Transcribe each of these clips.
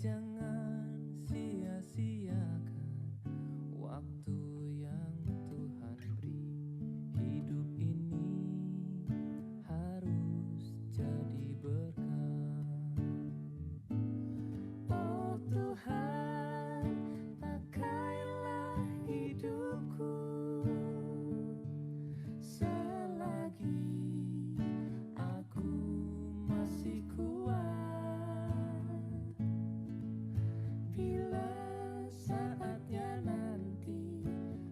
Jangan sia-siakan waktu yang Tuhan beri. Hidup ini harus jadi berkah. Oh Tuhan, pakailah hidupku selagi aku masih kuat. Bila saatnya nanti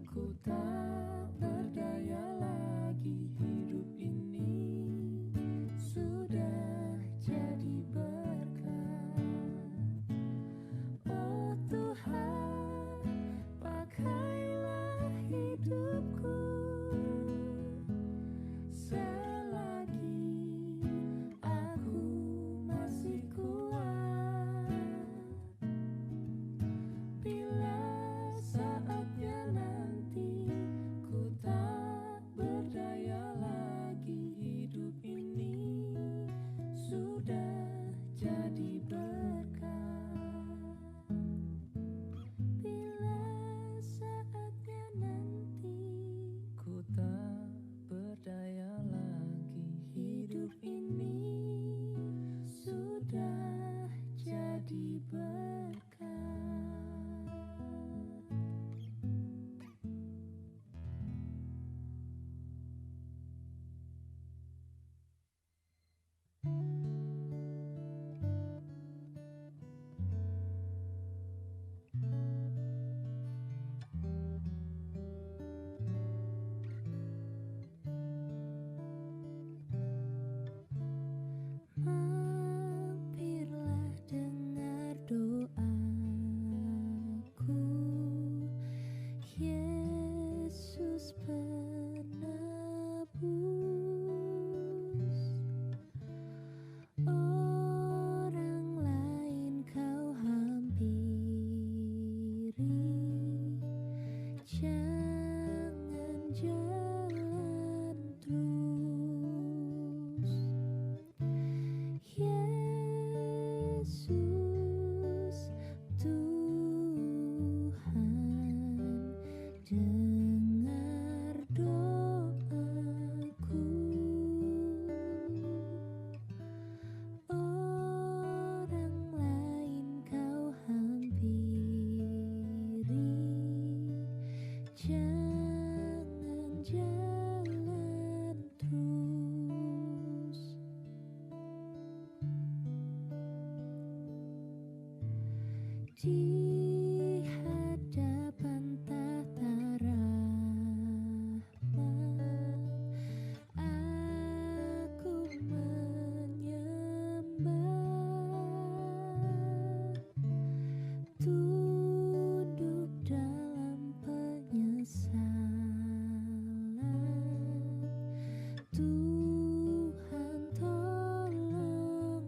ku tak berdaya lagi, hidup ini sudah jadi berkah. Oh Tuhan, pakailah hidupku selagi aku masih kuat. Bila saatnya nanti ku tak berdaya lagi, hidup ini sudah jadi berkah. Bila saatnya nanti ku tak berdaya lagi, hidup ini sudah jadi berkah. Mampirlah dengar doaku, Yesus penebus. Orang lain kau hampiri, jangan jalan terus. Yesus Tuhan, dengar doaku. Orang lain kau hampiri, jangan jalan terus. Di hadapan tahta rahmat aku menyembah, tunduk dalam penyesalan. Tuhan tolonglah.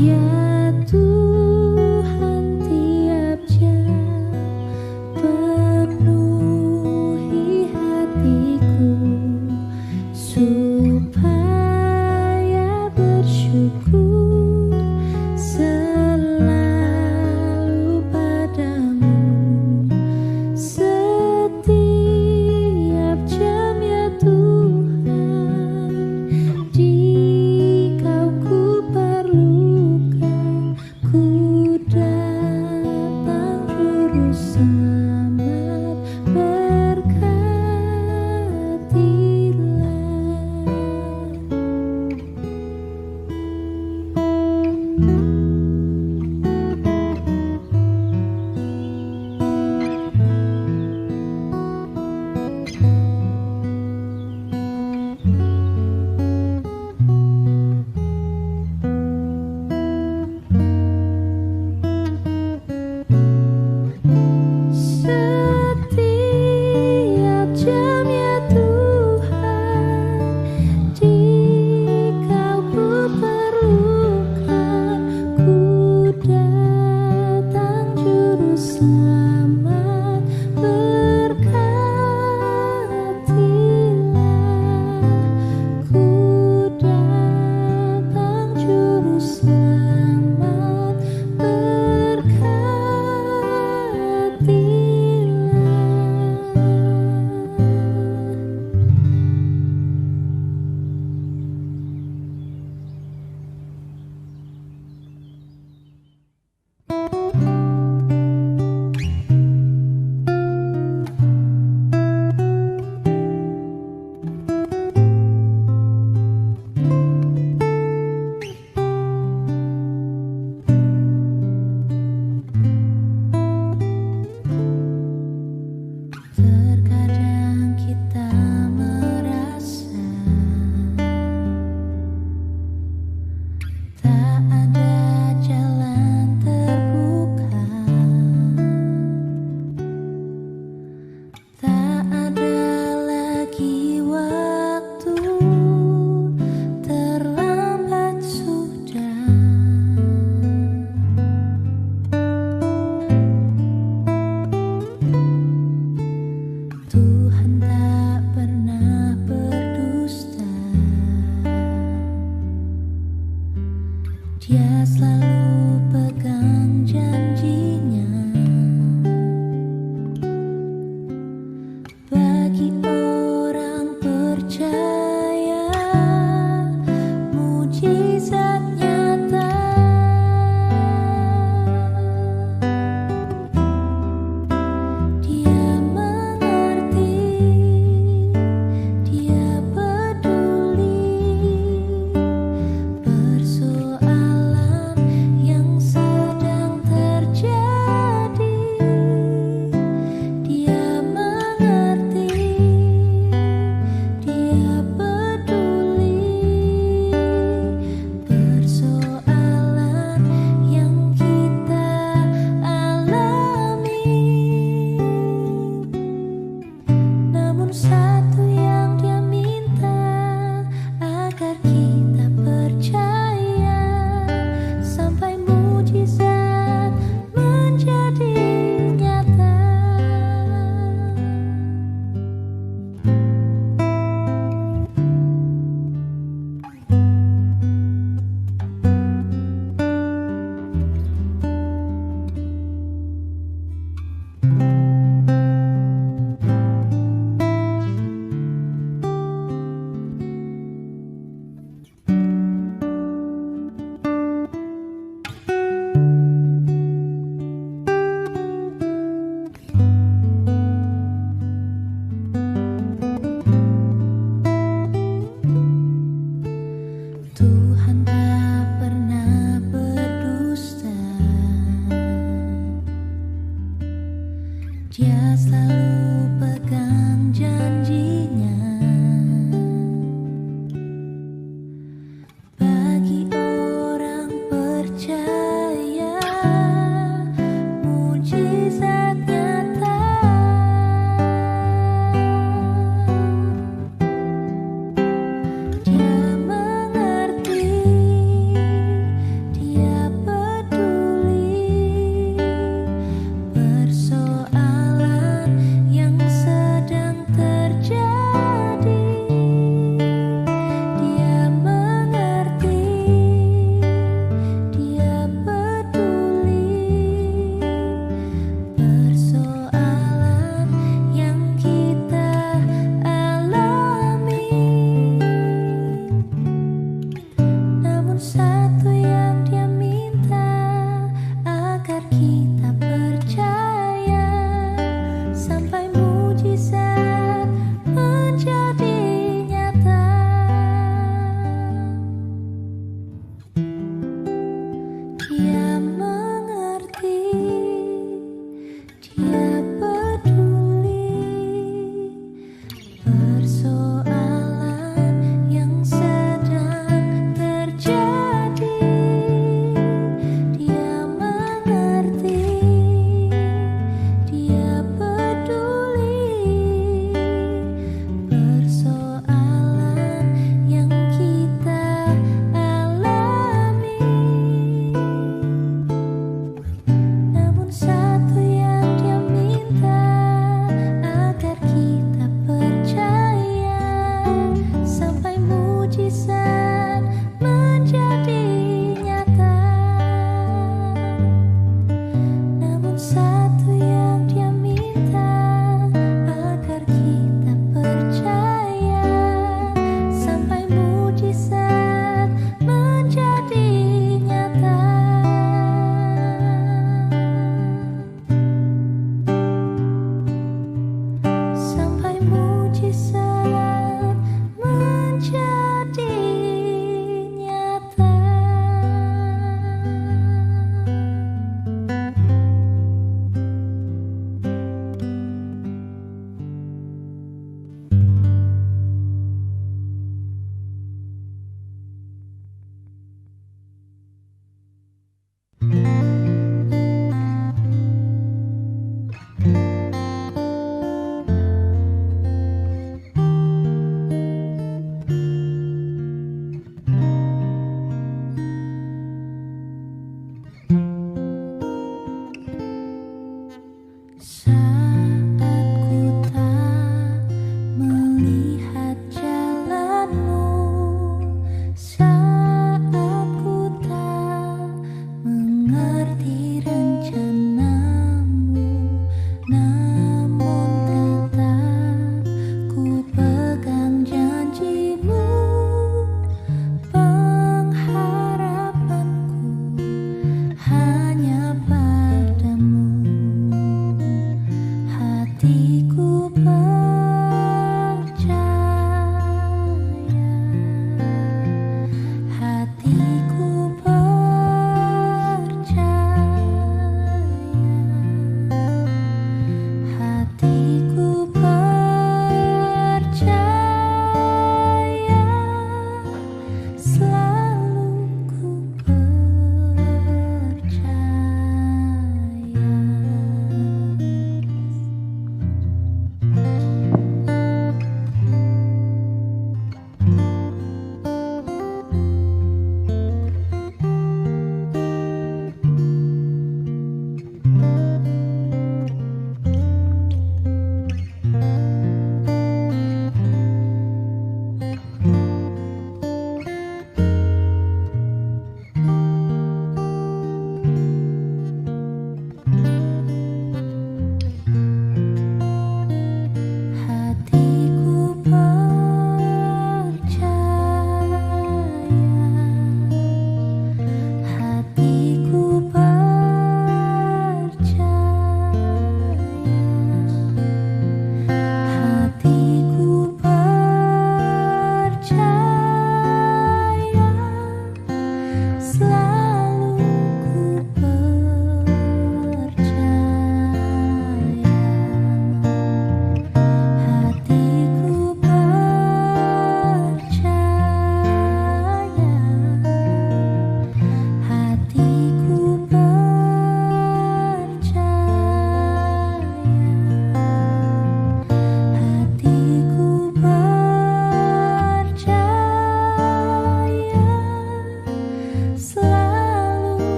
Ya Tuhan, tiap jam penuhi hatiku supaya bersyukur selalu padamu. Setiap jam ya Tuhan, Dikau ku perlukan, ku datang juru selamat, berkatilah. Setiap jam ya Tuhan, Dikau ku perlukan, ku datang juru selamat, berkatilah. Ku datang juru selamat, berkatilah. Terkadang kita merasa tak ada jalan terbuka, tak ada lagi waktu, terlambat sudah. Tuhan tak pernah berdusta, Dia selalu pegang janjinya. Bagi orang percaya, mujizat nyata. Dia mengerti, Dia peduli persoalan yang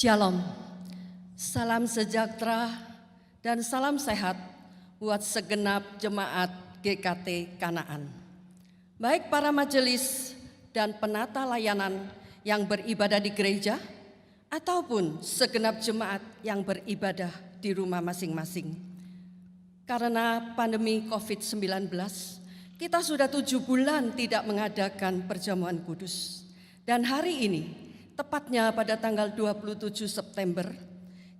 Shalom, salam sejahtera dan salam sehat buat segenap jemaat GKT Kanaan. Baik para majelis dan penata layanan yang beribadah di gereja ataupun segenap jemaat yang beribadah di rumah masing-masing. Karena pandemi COVID-19, kita sudah 7 bulan tidak mengadakan perjamuan kudus. Dan hari ini, tepatnya pada tanggal 27 September,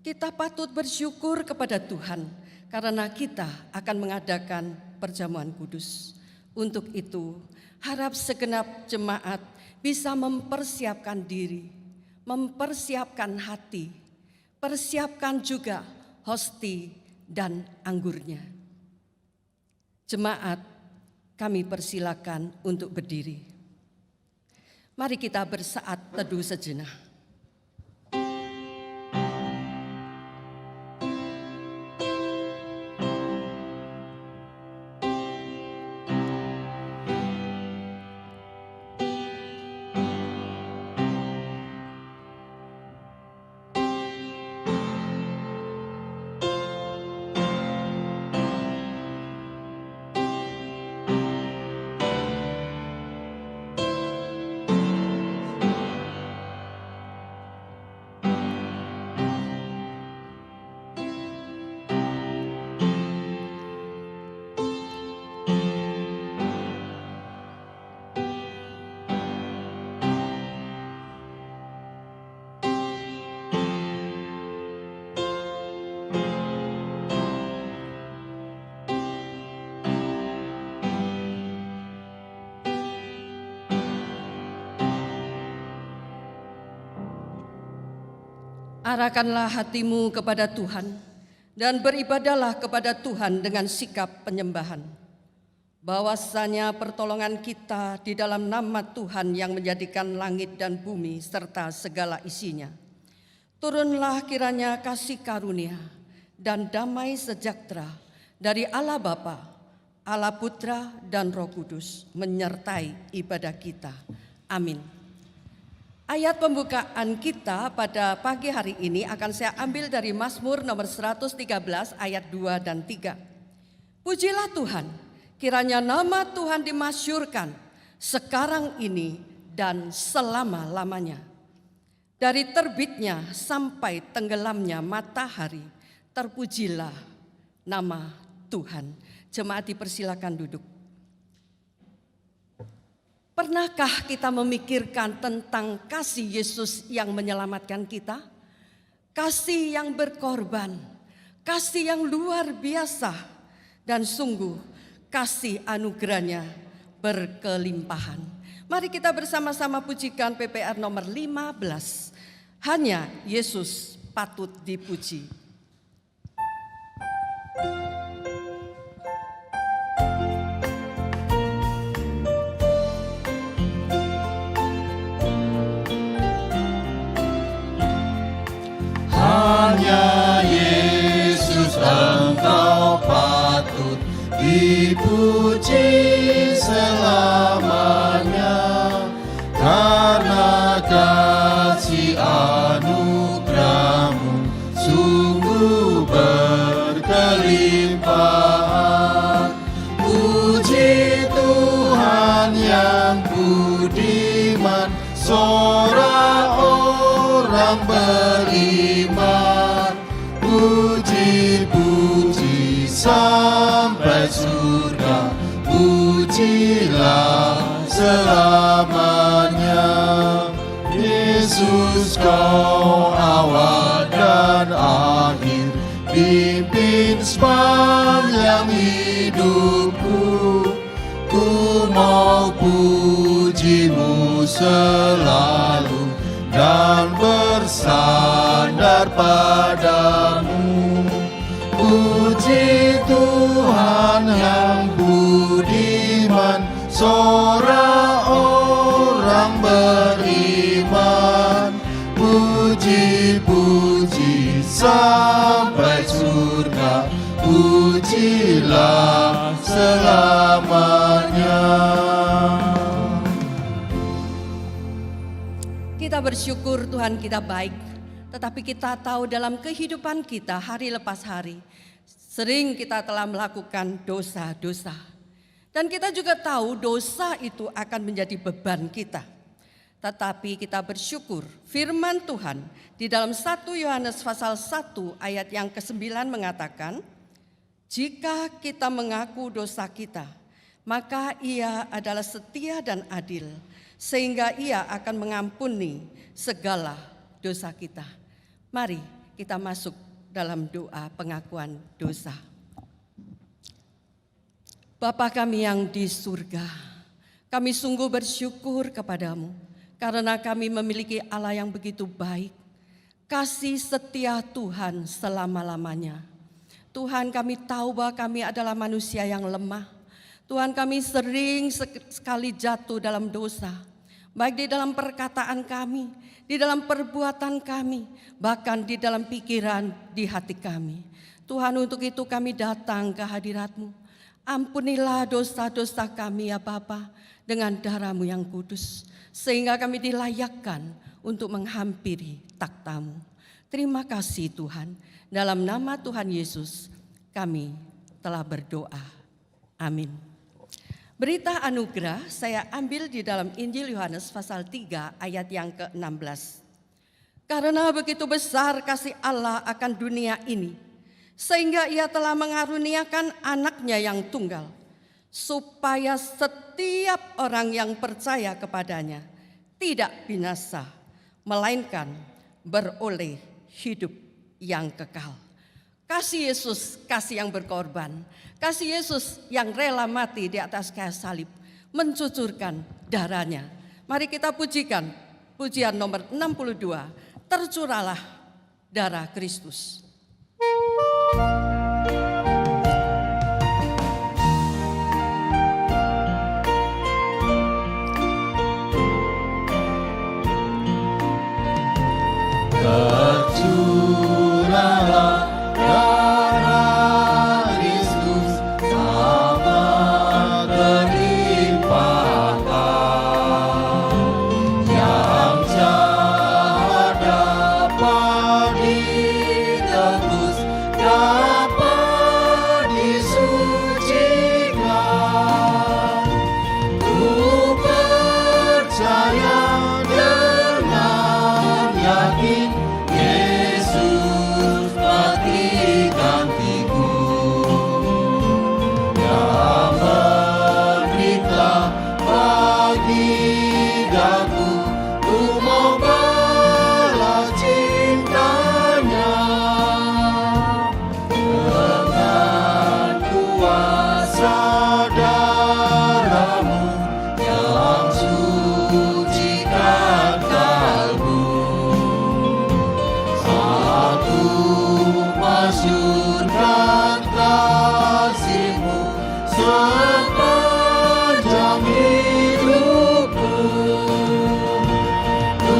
kita patut bersyukur kepada Tuhan karena kita akan mengadakan perjamuan kudus. Untuk itu, harap segenap jemaat bisa mempersiapkan diri, mempersiapkan hati, persiapkan juga hosti dan anggurnya. Jemaat, kami persilakan untuk berdiri. Mari kita bersaat teduh sejenak. Arahkanlah hatimu kepada Tuhan dan beribadahlah kepada Tuhan dengan sikap penyembahan. Bahwasanya pertolongan kita di dalam nama Tuhan yang menjadikan langit dan bumi serta segala isinya. Turunlah kiranya kasih karunia dan damai sejahtera dari Allah Bapa, Allah Putra dan Roh Kudus menyertai ibadah kita. Amin. Ayat pembukaan kita pada pagi hari ini akan saya ambil dari Mazmur nomor 113 ayat 2 dan 3. Pujilah Tuhan, kiranya nama Tuhan dimasyhurkan sekarang ini dan selama-lamanya. Dari terbitnya sampai tenggelamnya matahari, terpujilah nama Tuhan. Jemaat dipersilakan duduk. Pernahkah kita memikirkan tentang kasih Yesus yang menyelamatkan kita? Kasih yang berkorban, kasih yang luar biasa, dan sungguh kasih anugerahnya berkelimpahan. Mari kita bersama-sama pujikan PPR nomor 15. Hanya Yesus patut dipuji. Hanya Yesus Engkau patut dipuji selamanya, karena kasih anugerah-Mu sungguh berkelimpahan. Puji Tuhan yang budiman, seorang orang beriman. Puji-puji sampai surga, pujilah selamanya. Yesus, Kau awal dan akhir, pimpin sepanjang hidupku. Ku mau puji-Mu selalu dan bersandar padamu. Puji Tuhan yang budiman, seorang orang beriman. Puji-puji sampai surga, pujilah selamanya. Kita bersyukur Tuhan kita baik, tetapi kita tahu dalam kehidupan kita hari lepas hari, sering kita telah melakukan dosa-dosa. Dan kita juga tahu dosa itu akan menjadi beban kita. Tetapi kita bersyukur firman Tuhan di dalam 1 Yohanes pasal 1 ayat yang ke-9 mengatakan, jika kita mengaku dosa kita, maka Ia adalah setia dan adil, sehingga Ia akan mengampuni segala dosa kita. Mari kita masuk dalam doa pengakuan dosa. Bapa kami yang di surga, kami sungguh bersyukur kepadamu karena kami memiliki Allah yang begitu baik, kasih setia Tuhan selama-lamanya. Tuhan, kami tahu bahwa kami adalah manusia yang lemah. Tuhan, kami sering sekali jatuh dalam dosa, baik di dalam perkataan kami, di dalam perbuatan kami, bahkan di dalam pikiran di hati kami. Tuhan, untuk itu kami datang ke hadirat-Mu. Ampunilah dosa-dosa kami ya Bapa dengan darah-Mu yang kudus, sehingga kami dilayakkan untuk menghampiri takhta-Mu. Terima kasih Tuhan, dalam nama Tuhan Yesus kami telah berdoa. Amin. Berita anugerah saya ambil di dalam Injil Yohanes pasal 3 ayat yang ke-16. Karena begitu besar kasih Allah akan dunia ini, sehingga Ia telah mengaruniakan anaknya yang tunggal, supaya setiap orang yang percaya kepadanya tidak binasa, melainkan beroleh hidup yang kekal. Kasih Yesus, kasih yang berkorban, kasih Yesus yang rela mati di atas kayu salib, mencucurkan darahnya. Mari kita pujikan pujian nomor 62, tercurahlah darah Kristus. Tercurahlah darah Kristus, amat berlimpahkan, yang jahat dapat ditebus, dapat disucikan. Ku percaya dengan yakin, Yesus mati gantiku, yang menderita bagi daku, ku mau balas cintanya dengan kuasa darahmu yang sucikan kalbu. Aku masyurkan kasih-Mu sepanjang hidupku. Ku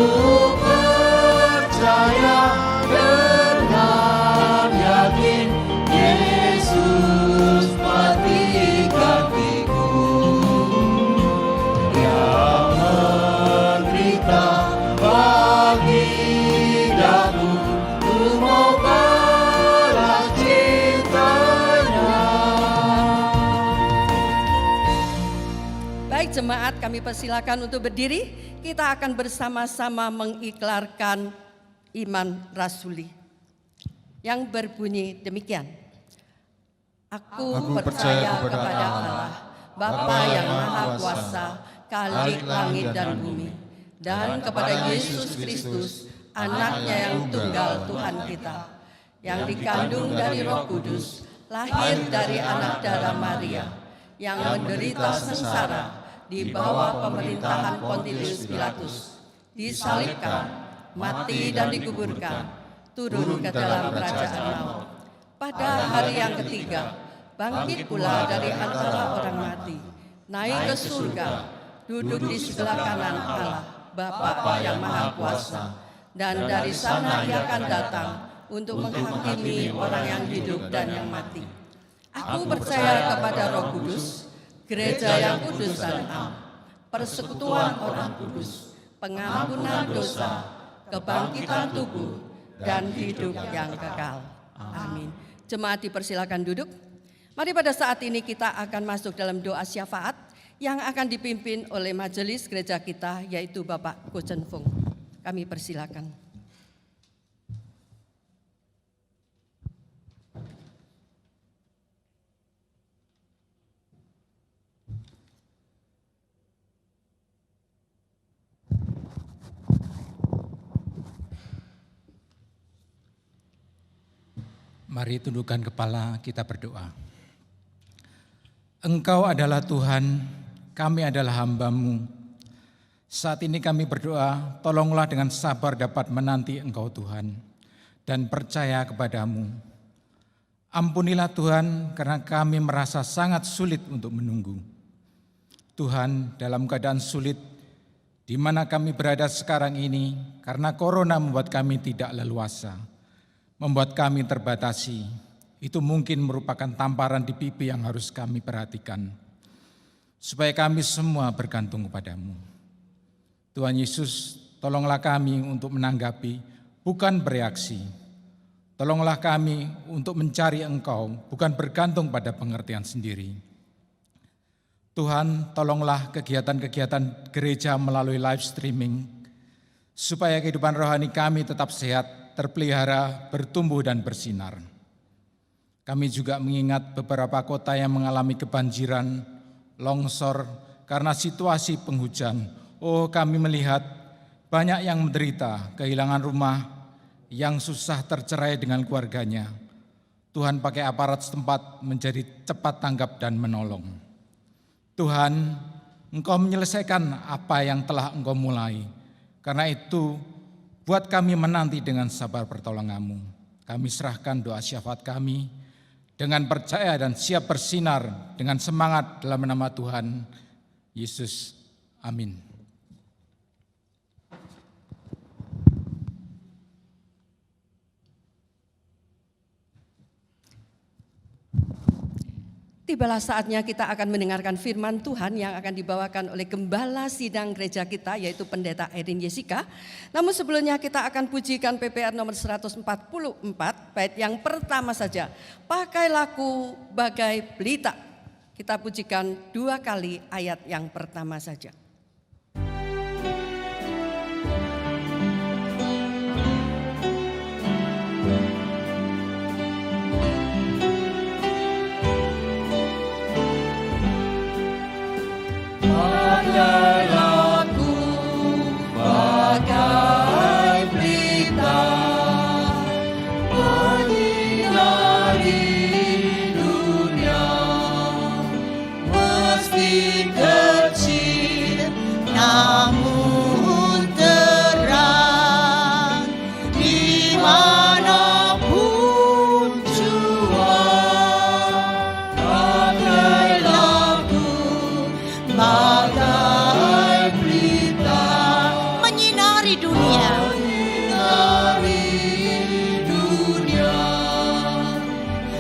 percaya dengan yakin Yesus mati gantiku, yang menderita bagi daku, ku mau balas cintanya. Baik jemaat, kami persilakan untuk berdiri. Kita akan bersama-sama mengiklarkan iman rasuli yang berbunyi demikian. Aku percaya kepada Allah, Bapa yang Maha Kuasa, Khalik langit dan bumi, dan kepada Yesus Kristus, Anaknya yang tunggal Tuhan kita, yang dikandung dari Roh Kudus, lahir dari anak darah Maria, yang menderita sengsara di bawah pemerintahan Pontius Pilatus, disalibkan, mati dan dikuburkan, turun ke dalam kerajaan maut. Pada hari yang ketiga, bangkit pula dari antara orang mati, naik ke surga, duduk di sebelah kanan Allah, Bapa yang Maha Kuasa, dan dari sana Ia akan datang untuk menghakimi orang yang hidup dan yang mati. Aku percaya kepada Roh Kudus, gereja yang kudus dan am, persekutuan orang kudus, pengampunan dosa, kebangkitan tubuh, dan hidup yang kekal. Amin. Jemaat dipersilakan duduk. Mari pada saat ini kita akan masuk dalam doa syafaat yang akan dipimpin oleh majelis gereja kita, yaitu Bapak Ko Chen Fung. Kami persilakan. Mari tundukkan kepala, kita berdoa. Engkau adalah Tuhan, kami adalah hamba-Mu. Saat ini kami berdoa, tolonglah dengan sabar dapat menanti Engkau Tuhan, dan percaya kepada-Mu. Ampunilah Tuhan, karena kami merasa sangat sulit untuk menunggu. Tuhan, dalam keadaan sulit, di mana kami berada sekarang ini, karena corona membuat kami tidak leluasa, membuat kami terbatasi. Itu mungkin merupakan tamparan di pipi yang harus kami perhatikan, supaya kami semua bergantung kepadamu. Tuhan Yesus, tolonglah kami untuk menanggapi, bukan bereaksi. Tolonglah kami untuk mencari Engkau, bukan bergantung pada pengertian sendiri. Tuhan, tolonglah kegiatan-kegiatan gereja melalui live streaming, supaya kehidupan rohani kami tetap sehat, terpelihara, bertumbuh dan bersinar. Kami juga mengingat beberapa kota yang mengalami kebanjiran, longsor karena situasi penghujan. Oh, kami melihat banyak yang menderita, kehilangan rumah, yang susah tercerai dengan keluarganya. Tuhan pakai aparat setempat menjadi cepat tanggap dan menolong. Tuhan, Engkau menyelesaikan apa yang telah Engkau mulai. Karena itu, buat kami menanti dengan sabar pertolongan-Mu. Kami serahkan doa syafaat kami dengan percaya dan siap bersinar dengan semangat dalam nama Tuhan Yesus. Amin. Tibalah saatnya kita akan mendengarkan firman Tuhan yang akan dibawakan oleh Gembala Sidang Gereja kita, yaitu Pendeta Erin Jessica. Namun sebelumnya kita akan pujikan PPR nomor 144, bait yang pertama saja. Pakai laku bagai pelita. Kita pujikan 2 kali ayat yang pertama saja. Pakai namun terang dimanapun jua. Bagai lampu, bagai pelita, menyinari dunia.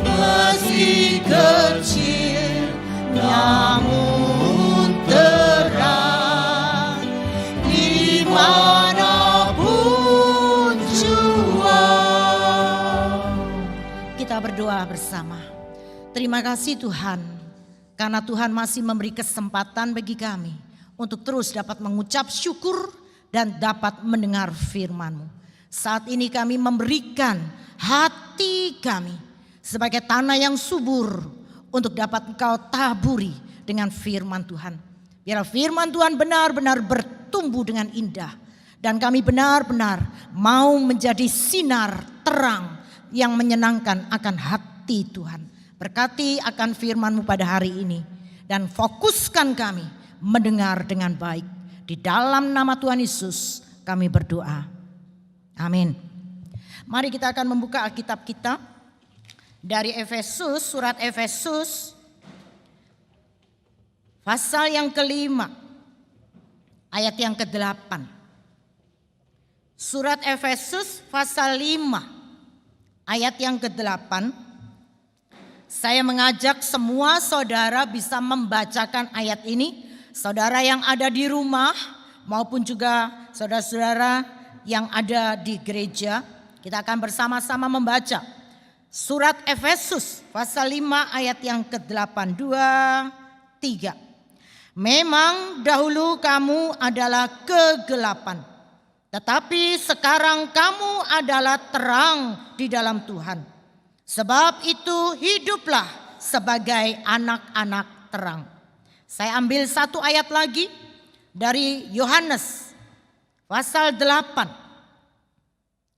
Meski kecil namun terang dimanapun jua. Kita berdoa bersama. Terima kasih Tuhan, karena Tuhan masih memberi kesempatan bagi kami untuk terus dapat mengucap syukur dan dapat mendengar firman-Mu. Saat ini kami memberikan hati kami sebagai tanah yang subur untuk dapat Engkau taburi dengan firman Tuhan. Biar firman Tuhan benar-benar bertumbuh dengan indah. Dan kami benar-benar mau menjadi sinar terang yang menyenangkan akan hati Tuhan. Berkati akan firman-Mu pada hari ini. Dan fokuskan kami mendengar dengan baik. Di dalam nama Tuhan Yesus kami berdoa. Amin. Mari kita akan membuka Alkitab kita. Dari Efesus, surat Efesus pasal yang kelima, ayat yang ke-8. Surat Efesus pasal 5, ayat yang ke-8. Saya mengajak semua saudara bisa membacakan ayat ini. Saudara yang ada di rumah maupun juga saudara-saudara yang ada di gereja. Kita akan bersama-sama membaca. Surat Efesus pasal 5 ayat yang ke-8, 2, 3. Memang dahulu kamu adalah kegelapan, tetapi sekarang kamu adalah terang di dalam Tuhan. Sebab itu hiduplah sebagai anak-anak terang. Saya ambil satu ayat lagi dari Yohanes pasal 8.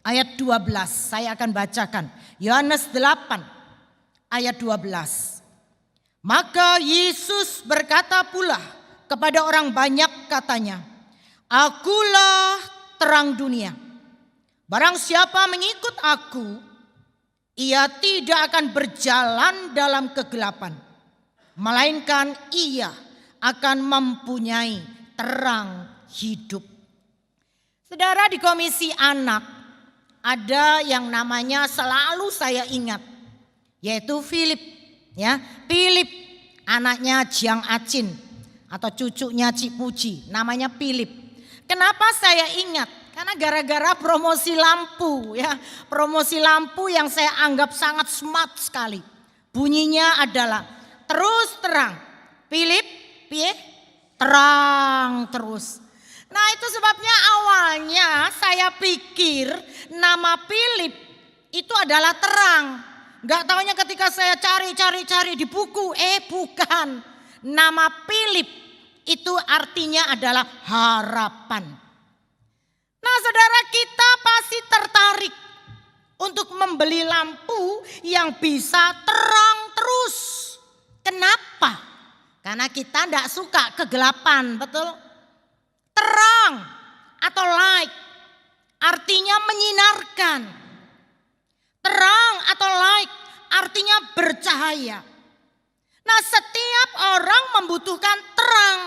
Ayat 12 saya akan bacakan. Yohanes 8 ayat 12. Maka Yesus berkata pula kepada orang banyak katanya, Akulah terang dunia. Barang siapa mengikut aku, ia tidak akan berjalan dalam kegelapan, melainkan ia akan mempunyai terang hidup. Saudara, di Komisi Anak ada yang namanya selalu saya ingat, yaitu Philip. Ya, Philip anaknya Jiang Acin atau cucunya Cik Puji, namanya Philip. Kenapa saya ingat? Karena gara-gara promosi lampu, ya, promosi lampu yang saya anggap sangat smart sekali. Bunyinya adalah terus terang, Philip, terang terus. Nah, itu sebabnya awalnya saya pikir nama Philip itu adalah terang. Gak taunya ketika saya cari di buku, bukan. Nama Philip itu artinya adalah harapan. Nah, saudara, kita pasti tertarik untuk membeli lampu yang bisa terang terus. Kenapa? Karena kita tidak suka kegelapan, betul? Terang atau light artinya menyinarkan. Terang atau light artinya bercahaya. Nah, setiap orang membutuhkan terang.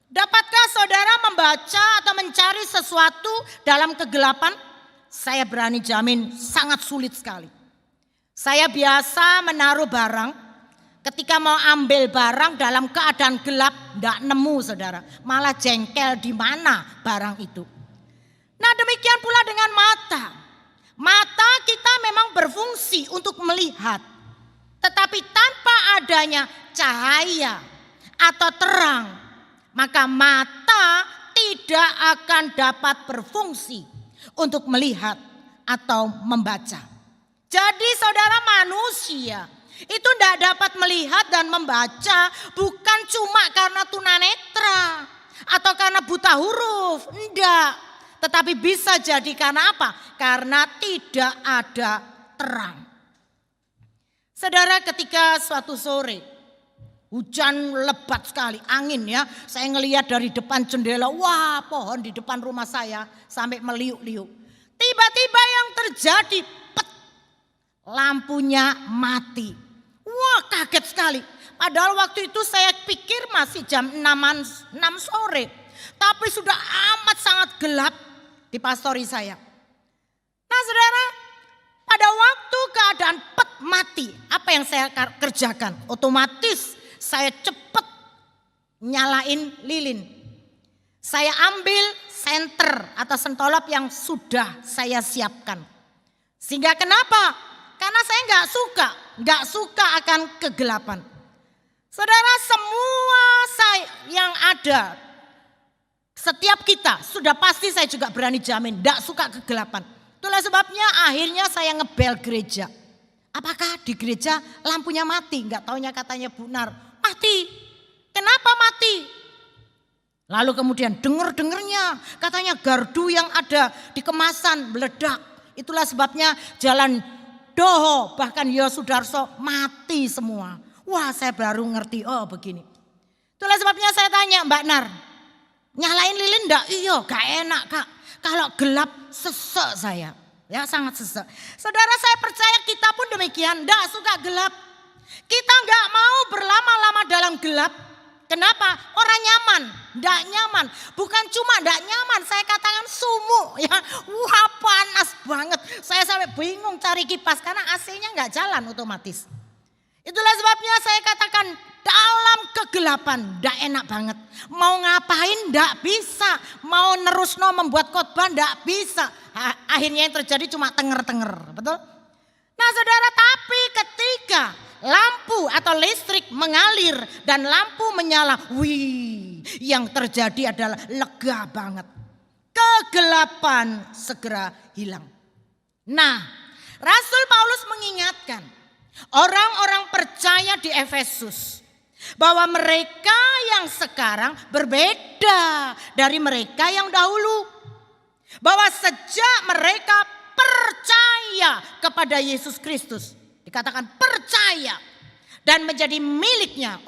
Dapatkah saudara membaca atau mencari sesuatu dalam kegelapan? Saya berani jamin sangat sulit sekali. Saya biasa menaruh barang. Ketika mau ambil barang dalam keadaan gelap, tidak nemu saudara. Malah jengkel di mana barang itu. Nah, demikian pula dengan mata. Mata kita memang berfungsi untuk melihat. Tetapi tanpa adanya cahaya atau terang, maka mata tidak akan dapat berfungsi untuk melihat atau membaca. Jadi saudara, manusia itu tidak dapat melihat dan membaca bukan cuma karena tunanetra atau karena buta huruf, enggak. Tetapi bisa jadi karena apa? Karena tidak ada terang. Saudara, ketika suatu sore Hujan lebat sekali, angin ya. Saya ngelihat dari depan jendela, wah pohon di depan rumah saya sampai meliuk-liuk. Tiba-tiba yang terjadi, pet, lampunya mati. Wah kaget sekali. Padahal waktu itu saya pikir masih jam 6 sore. Tapi sudah amat sangat gelap di pastori saya. Nah saudara, pada waktu keadaan pet mati, apa yang saya kerjakan? Otomatis saya cepat nyalain lilin. Saya ambil senter atau sentolop yang sudah saya siapkan. Sehingga kenapa? Karena saya nggak suka akan kegelapan. Saudara, semua yang ada, setiap kita sudah pasti saya juga berani jamin nggak suka kegelapan. Itulah sebabnya akhirnya saya ngebel gereja. Apakah di gereja lampunya mati? Nggak taunya katanya Bu Nar, mati. Kenapa mati? Lalu kemudian dengernya katanya gardu yang ada di kemasan meledak. Itulah sebabnya jalan Doho bahkan Yosudarso mati semua. Wah saya baru ngerti, oh begini. Itulah sebabnya saya tanya Mbak Nar, nyalain lilin enggak? Iya gak enak Kak. Kalau gelap sesek saya. Ya sangat sesek. Saudara saya percaya kita pun demikian. Enggak suka gelap. Kita enggak mau berlama-lama dalam gelap. Kenapa? Orang nyaman. Enggak nyaman. Bukan cuma enggak nyaman. Saya katakan sumuk. Ya. Wah panas banget. Saya sampai bingung cari kipas. Karena AC-nya enggak jalan otomatis. Itulah sebabnya saya katakan dalam kegelapan ndak enak banget. Mau ngapain ndak bisa. Mau nerusno membuat khotbah ndak bisa. Akhirnya yang terjadi cuma tenger-tenger. Betul? Nah saudara, tapi ketika lampu atau listrik mengalir dan lampu menyala. Wih, yang terjadi adalah lega banget. Kegelapan segera hilang. Nah, Rasul Paulus mengingatkan orang-orang percaya di Efesus bahwa mereka yang sekarang berbeda dari mereka yang dahulu. Bahwa sejak mereka percaya kepada Yesus Kristus, dikatakan percaya dan menjadi miliknya,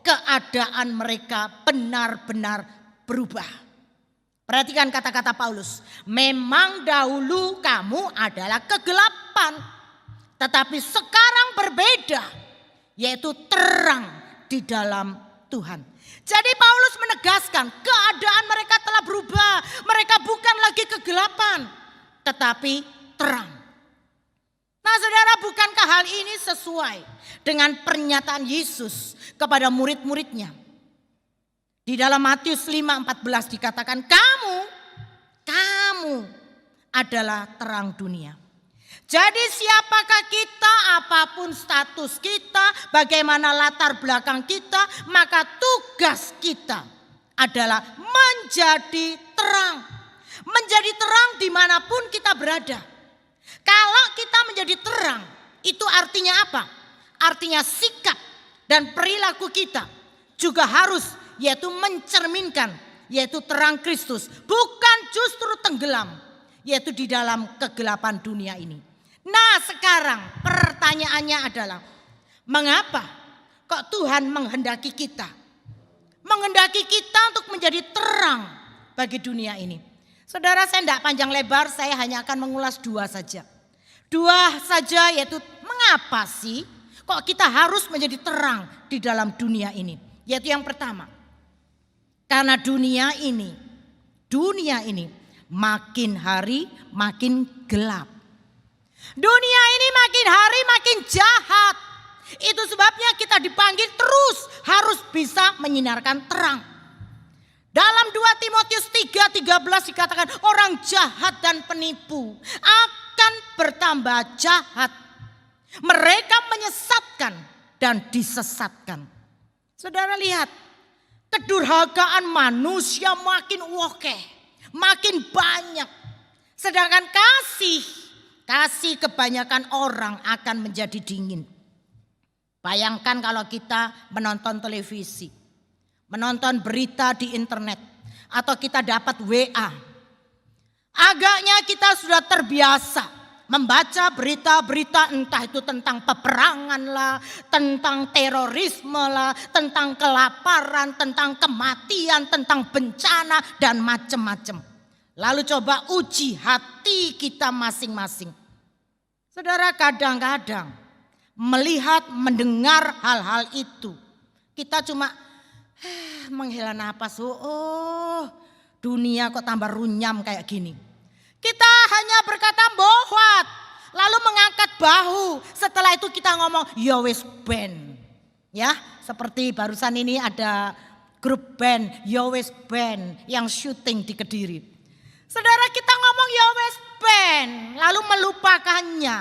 keadaan mereka benar-benar berubah. Perhatikan kata-kata Paulus, memang dahulu kamu adalah kegelapan, tetapi sekarang berbeda, yaitu terang di dalam Tuhan. Jadi Paulus menegaskan keadaan mereka telah berubah. Mereka bukan lagi kegelapan, tetapi terang. Nah saudara, bukankah hal ini sesuai dengan pernyataan Yesus kepada murid-muridnya? Di dalam Matius 5:14 dikatakan kamu adalah terang dunia. Jadi siapakah kita, apapun status kita, bagaimana latar belakang kita, maka tugas kita adalah menjadi terang. Menjadi terang dimanapun kita berada. Kalau kita menjadi terang, itu artinya apa? Artinya sikap dan perilaku kita juga harus yaitu mencerminkan, yaitu terang Kristus. Bukan justru tenggelam, yaitu di dalam kegelapan dunia ini. Nah sekarang pertanyaannya adalah mengapa kok Tuhan menghendaki kita? Menghendaki kita untuk menjadi terang bagi dunia ini. Saudara, saya tidak panjang lebar, saya hanya akan mengulas dua saja. Dua saja, yaitu mengapa sih kok kita harus menjadi terang di dalam dunia ini. Yaitu yang pertama, karena dunia ini makin hari makin gelap. Dunia ini makin hari makin jahat. Itu sebabnya kita dipanggil terus harus bisa menyinarkan terang. Dalam 2 Timotius 3:13 dikatakan orang jahat dan penipu akan bertambah jahat. Mereka menyesatkan dan disesatkan. Saudara lihat, kedurhakaan manusia makin makin banyak. Sedangkan kasih kebanyakan orang akan menjadi dingin. Bayangkan kalau kita menonton televisi, menonton berita di internet, atau kita dapat WA. Agaknya kita sudah terbiasa membaca berita-berita entah itu tentang peperangan lah, tentang terorisme lah, tentang kelaparan, tentang kematian, tentang bencana dan macam-macam. Lalu coba uji hati kita masing-masing. Saudara, kadang-kadang melihat, mendengar hal-hal itu, kita cuma menghela napas. Oh, dunia kok tambah runyam kayak gini. Kita hanya berkata bohwat, lalu mengangkat bahu. Setelah itu kita ngomong ya wis ben. Ya, seperti barusan ini ada grup band ya wis ben yang syuting di Kediri. Saudara, kita ngomong ya wis ben, lalu melupakannya.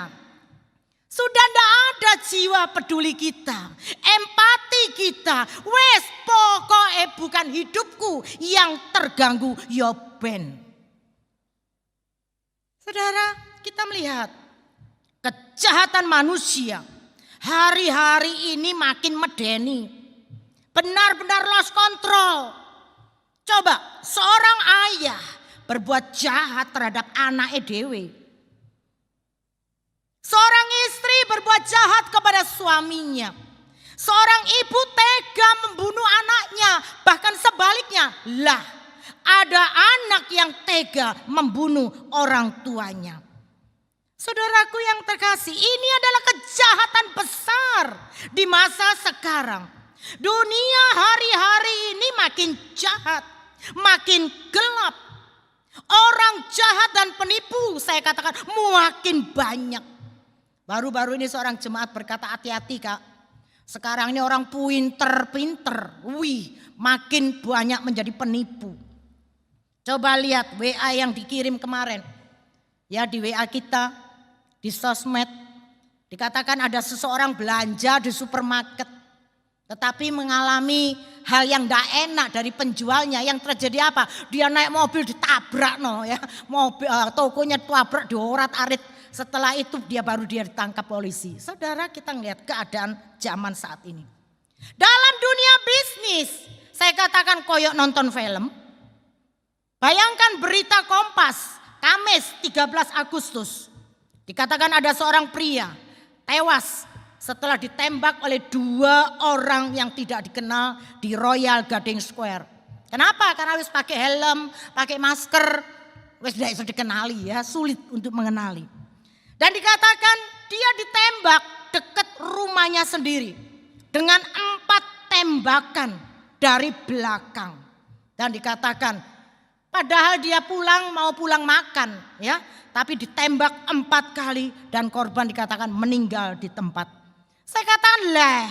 Sudah tidak ada jiwa peduli kita, empati kita. Wes pokoknya bukan hidupku yang terganggu, ya ben. Saudara, kita melihat kejahatan manusia hari-hari ini makin medeni. Benar-benar lost control. Coba seorang ayah berbuat jahat terhadap anaknya dewe. Seorang istri berbuat jahat kepada suaminya. Seorang ibu tega membunuh anaknya, bahkan sebaliknya. Lah, ada anak yang tega membunuh orang tuanya. Saudaraku yang terkasih, ini adalah kejahatan besar di masa sekarang. Dunia hari-hari ini makin jahat, makin gelap. Orang jahat dan penipu, saya katakan, makin banyak. Baru-baru ini seorang jemaat berkata, hati-hati Kak. Sekarang ini orang pinter-pinter. Wih, makin banyak menjadi penipu. Coba lihat WA yang dikirim kemarin. Ya, di WA kita, di sosmed. Dikatakan ada seseorang belanja di supermarket. Tetapi mengalami hal yang tidak enak dari penjualnya. Yang terjadi apa? Dia naik mobil ditabrak ya. Mobil tokonya tabrak diorat-arit. Setelah itu dia ditangkap polisi. Saudara, kita melihat keadaan zaman saat ini. Dalam dunia bisnis, saya katakan koyok nonton film. Bayangkan berita Kompas, Kamis 13 Agustus. Dikatakan ada seorang pria tewas setelah ditembak oleh 2 orang yang tidak dikenal di Royal Gading Square. Kenapa? Karena wis pakai helm, pakai masker, wis tidak bisa dikenali ya, sulit untuk mengenali. Dan dikatakan dia ditembak dekat rumahnya sendiri dengan 4 tembakan dari belakang. Dan dikatakan padahal dia mau pulang makan ya, tapi ditembak 4 kali dan korban dikatakan meninggal di tempat. Saya katakan lah,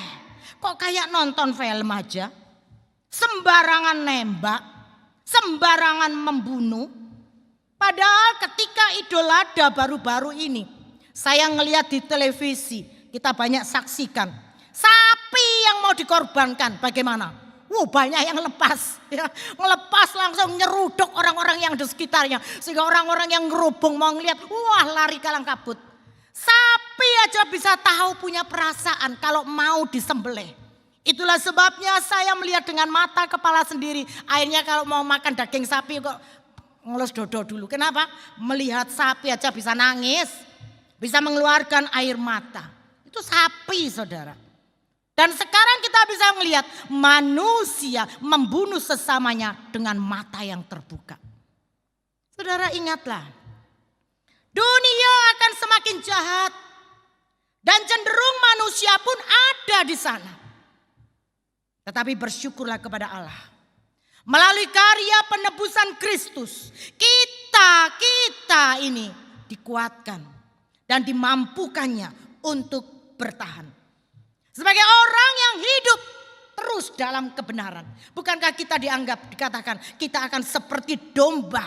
kok kayak nonton film aja, sembarangan nembak, sembarangan membunuh. Padahal ketika Idul Adha baru-baru ini, saya ngelihat di televisi, kita banyak saksikan sapi yang mau dikorbankan bagaimana. Banyak yang lepas, ya, ngelepas langsung nyeruduk orang-orang yang di sekitarnya. Sehingga orang-orang yang ngerubung mau ngeliat, lari kalang kabut. Sapi aja bisa tahu punya perasaan kalau mau disembelih. Itulah sebabnya saya melihat dengan mata kepala sendiri. Akhirnya kalau mau makan daging sapi kok ngelus dodo dulu. Kenapa? Melihat sapi aja bisa nangis, bisa mengeluarkan air mata. Itu sapi, saudara. Dan sekarang kita bisa melihat manusia membunuh sesamanya dengan mata yang terbuka. Saudara, ingatlah, dunia akan semakin jahat dan cenderung manusia pun ada di sana. Tetapi bersyukurlah kepada Allah. Melalui karya penebusan Kristus, kita ini dikuatkan dan dimampukannya untuk bertahan. Sebagai orang yang hidup terus dalam kebenaran. Bukankah kita dikatakan kita akan seperti domba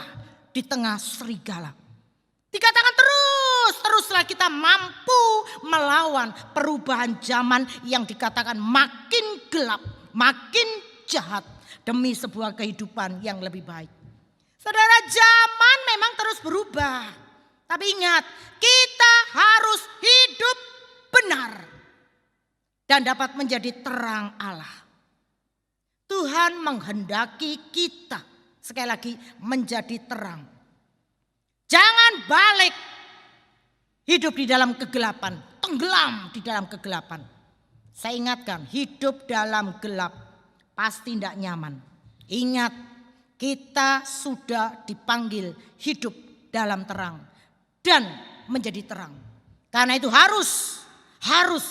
di tengah serigala. Dikatakan teruslah kita mampu melawan perubahan zaman yang dikatakan makin gelap, makin jahat demi sebuah kehidupan yang lebih baik. Saudara, zaman memang terus berubah. Tapi ingat, kita harus hidup benar dan dapat menjadi terang Allah. Tuhan menghendaki kita sekali lagi menjadi terang. Jangan balik hidup di dalam kegelapan, tenggelam di dalam kegelapan. Saya ingatkan, hidup dalam gelap pasti tidak nyaman. Ingat, kita sudah dipanggil hidup dalam terang dan menjadi terang. Karena itu harus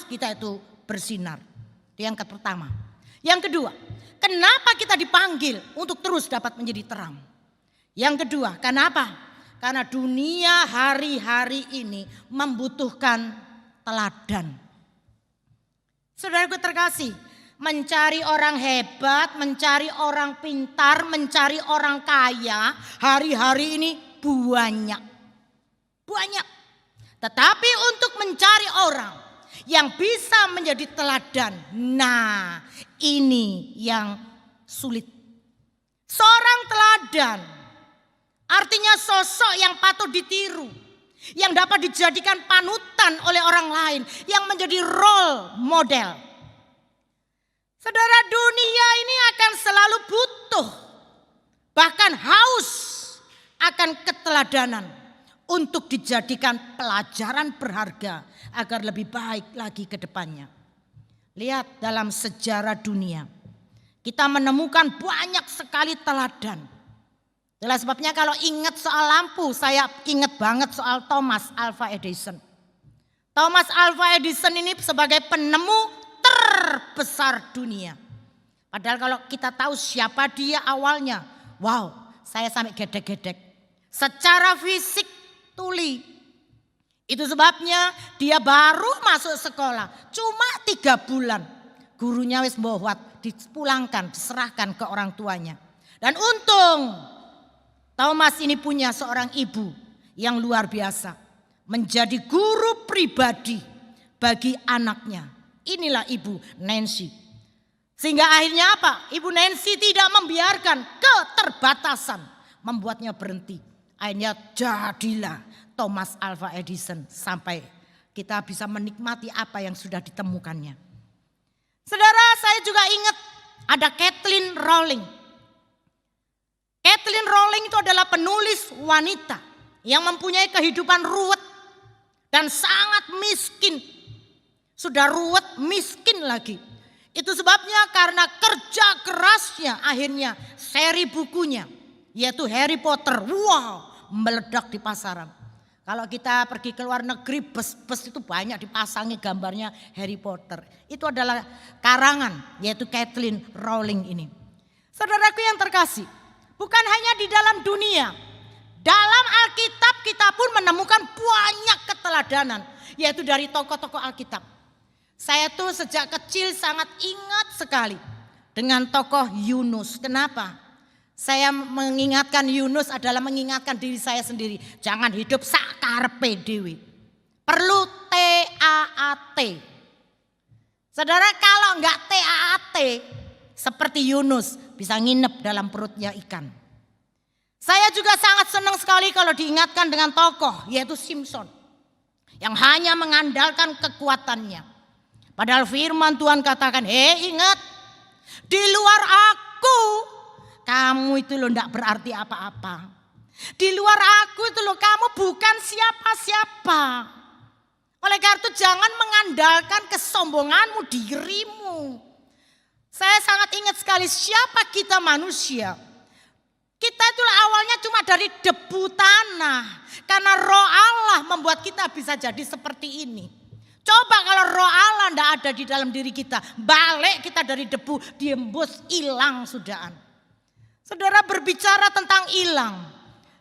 kita itu bersinar. Itu yang pertama. Yang kedua, kenapa kita dipanggil untuk terus dapat menjadi terang? Yang kedua, kenapa? Karena dunia hari-hari ini membutuhkan teladan. Saudaraku terkasih, mencari orang hebat, mencari orang pintar, mencari orang kaya, hari-hari ini banyak. Tetapi untuk mencari orang yang bisa menjadi teladan, nah ini yang sulit. Seorang teladan artinya sosok yang patut ditiru, yang dapat dijadikan panutan oleh orang lain, yang menjadi role model. Saudara, dunia ini akan selalu butuh, bahkan haus akan keteladanan untuk dijadikan pelajaran berharga agar lebih baik lagi ke depannya. Lihat dalam sejarah dunia, kita menemukan banyak sekali teladan. Itulah sebabnya kalau ingat soal lampu, saya ingat banget soal Thomas Alva Edison. Thomas Alva Edison ini sebagai penemu terbesar dunia. Padahal kalau kita tahu siapa dia awalnya, wow, saya sampai gedek-gedek. Secara fisik tuli. Itu sebabnya dia baru masuk sekolah, cuma 3 bulan. Gurunya wis mbowat, dipulangkan, diserahkan ke orang tuanya. Dan untung Thomas ini punya seorang ibu yang luar biasa. Menjadi guru pribadi bagi anaknya. Inilah ibu Nancy. Sehingga akhirnya apa? Ibu Nancy tidak membiarkan keterbatasan membuatnya berhenti. Akhirnya jadilah Thomas Alva Edison sampai kita bisa menikmati apa yang sudah ditemukannya. Saudara, saya juga ingat ada Kathleen Rowling. Kathleen Rowling itu adalah penulis wanita yang mempunyai kehidupan ruwet dan sangat miskin. Sudah ruwet, miskin lagi. Itu sebabnya karena kerja kerasnya akhirnya seri bukunya yaitu Harry Potter. Wow, meledak di pasaran. Kalau kita pergi ke luar negeri, bus-bus itu banyak dipasangi gambarnya Harry Potter. Itu adalah karangan yaitu Kathleen Rowling ini. Saudaraku yang terkasih, bukan hanya di dalam dunia, dalam Alkitab kita pun menemukan banyak keteladanan, yaitu dari tokoh-tokoh Alkitab. Saya tuh sejak kecil sangat ingat sekali dengan tokoh Yunus. Kenapa? Saya mengingatkan Yunus adalah mengingatkan diri saya sendiri. Jangan hidup sakarepe dhewe. Perlu TAAT. Saudara, kalau enggak TAAT seperti Yunus bisa nginep dalam perutnya ikan. Saya juga sangat senang sekali kalau diingatkan dengan tokoh yaitu Simpson. Yang hanya mengandalkan kekuatannya. Padahal firman Tuhan katakan, ingat, di luar aku, kamu itu loh enggak berarti apa-apa. Di luar aku itu loh kamu bukan siapa-siapa. Oleh karena itu jangan mengandalkan kesombonganmu, dirimu. Saya sangat ingat sekali siapa kita manusia. Kita itu awalnya cuma dari debu tanah. Karena roh Allah membuat kita bisa jadi seperti ini. Coba kalau roh Allah tidak ada di dalam diri kita. Balik kita dari debu, diembus, hilang sudahan. Saudara, berbicara tentang hilang.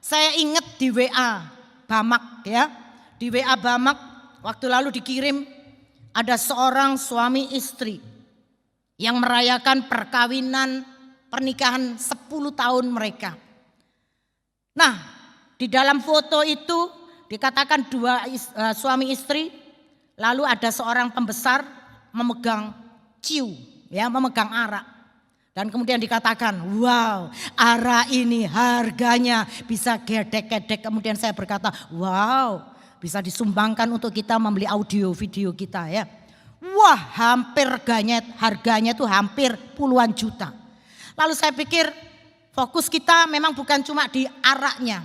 Saya ingat di WA Bamak ya. Di WA Bamak waktu lalu dikirim ada seorang suami istri yang merayakan pernikahan 10 tahun mereka. Nah, di dalam foto itu dikatakan suami istri, lalu ada seorang pembesar memegang ciu, ya, memegang arak. Dan kemudian dikatakan, wow, arak ini harganya bisa gedek-gedek. Kemudian saya berkata, wow, bisa disumbangkan untuk kita membeli audio video kita ya. Wah, hampir harganya itu hampir puluhan juta. Lalu saya pikir fokus kita memang bukan cuma di araknya.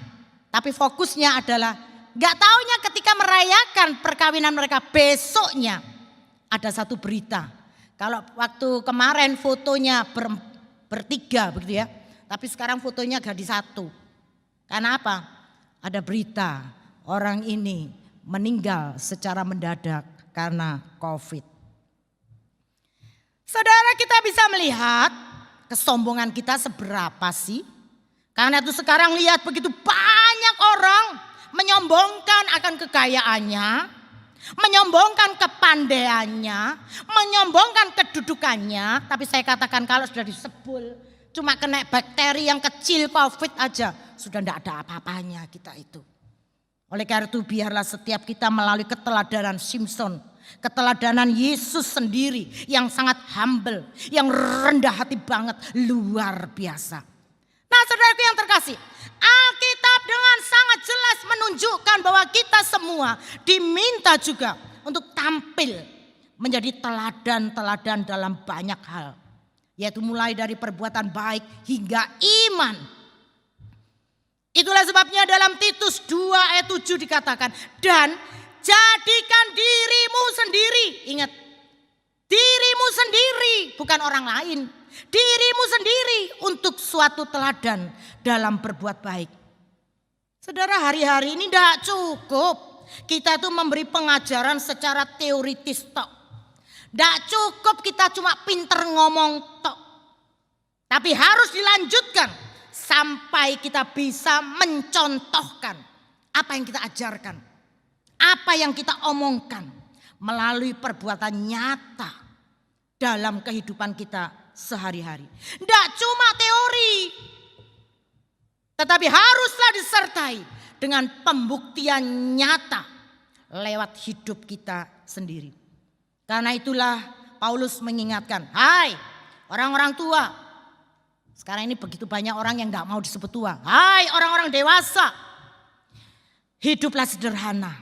Tapi fokusnya adalah Gak taunya ketika merayakan perkawinan mereka besoknya ada satu berita. Kalau waktu kemarin fotonya bertiga begitu ya. Tapi sekarang fotonya gadis satu. Karena apa? Ada berita orang ini meninggal secara mendadak karena COVID. Saudara, kita bisa melihat kesombongan kita seberapa sih? Karena itu sekarang lihat begitu banyak orang menyombongkan akan kekayaannya, menyombongkan kepandaiannya, menyombongkan kedudukannya. Tapi saya katakan kalau sudah disebul, cuma kena bakteri yang kecil COVID aja, sudah tidak ada apa-apanya kita itu. Oleh karena itu biarlah setiap kita melalui keteladanan Simpson, keteladanan Yesus sendiri yang sangat humble, yang rendah hati banget, luar biasa. Nah saudaraku yang terkasih, Alkitab dengan sangat jelas menunjukkan bahwa kita semua diminta juga untuk tampil menjadi teladan-teladan dalam banyak hal. Yaitu mulai dari perbuatan baik hingga iman. Itulah sebabnya dalam Titus 2 ayat 7 dikatakan, dan jadikan dirimu sendiri. Ingat, dirimu sendiri bukan orang lain. Dirimu sendiri untuk suatu teladan dalam berbuat baik. Saudara, hari-hari ini tidak cukup kita itu memberi pengajaran secara teoritis tok. Tidak cukup kita cuma pinter ngomong tok. Tapi harus dilanjutkan sampai kita bisa mencontohkan apa yang kita ajarkan. Apa yang kita omongkan melalui perbuatan nyata dalam kehidupan kita sehari-hari. Tidak cuma teori, tetapi haruslah disertai dengan pembuktian nyata lewat hidup kita sendiri. Karena itulah Paulus mengingatkan, hai orang-orang tua. Sekarang ini begitu banyak orang yang tidak mau disebut tua. Hai orang-orang dewasa, hiduplah sederhana,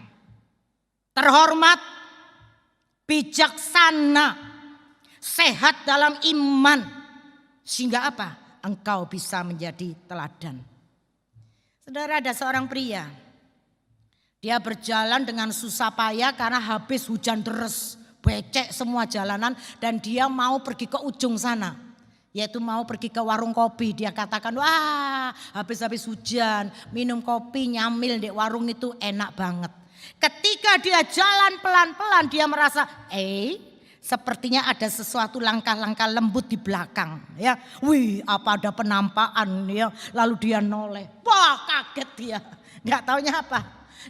terhormat, bijaksana, sehat dalam iman. Sehingga apa? Engkau bisa menjadi teladan. Saudara, ada seorang pria. Dia berjalan dengan susah payah karena habis hujan deras. Becek semua jalanan dan dia mau pergi ke ujung sana. Yaitu mau pergi ke warung kopi. Dia katakan, wah habis-habis hujan minum kopi nyamil di warung itu enak banget. Ketika dia jalan pelan-pelan dia merasa sepertinya ada sesuatu langkah-langkah lembut di belakang. Ya, wih apa ada penampakan ya. Lalu dia noleh. Wah kaget dia. Gak taunya apa?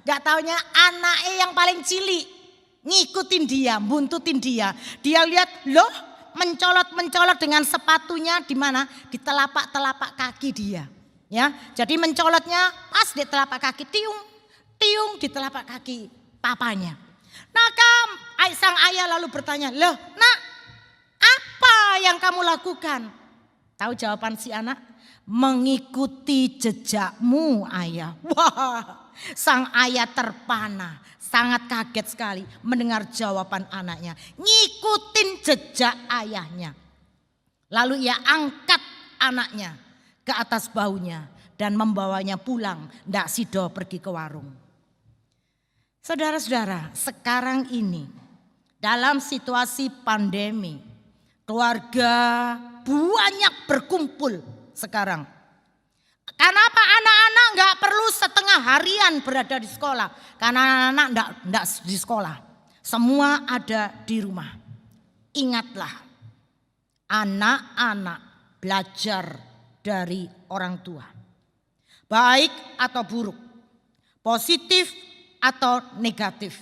Gak taunya anaknya yang paling cilik ngikutin dia, buntutin dia. Dia lihat loh mencolot dengan sepatunya di mana? Di telapak kaki dia. Ya, jadi mencolotnya pas di telapak kaki, tiung di telapak kaki papanya. Nah sang ayah lalu bertanya, loh nak apa yang kamu lakukan? Tahu jawaban si anak? Mengikuti jejakmu ayah. Wah, sang ayah terpana, sangat kaget sekali mendengar jawaban anaknya. Ngikutin jejak ayahnya. Lalu ia angkat anaknya ke atas bahunya dan membawanya pulang. Ndak sido pergi ke warung. Saudara-saudara, sekarang ini dalam situasi pandemi, keluarga banyak berkumpul sekarang. Kenapa anak-anak nggak perlu setengah harian berada di sekolah? Karena anak-anak nggak di sekolah, semua ada di rumah. Ingatlah, anak-anak belajar dari orang tua, baik atau buruk, positif atau negatif.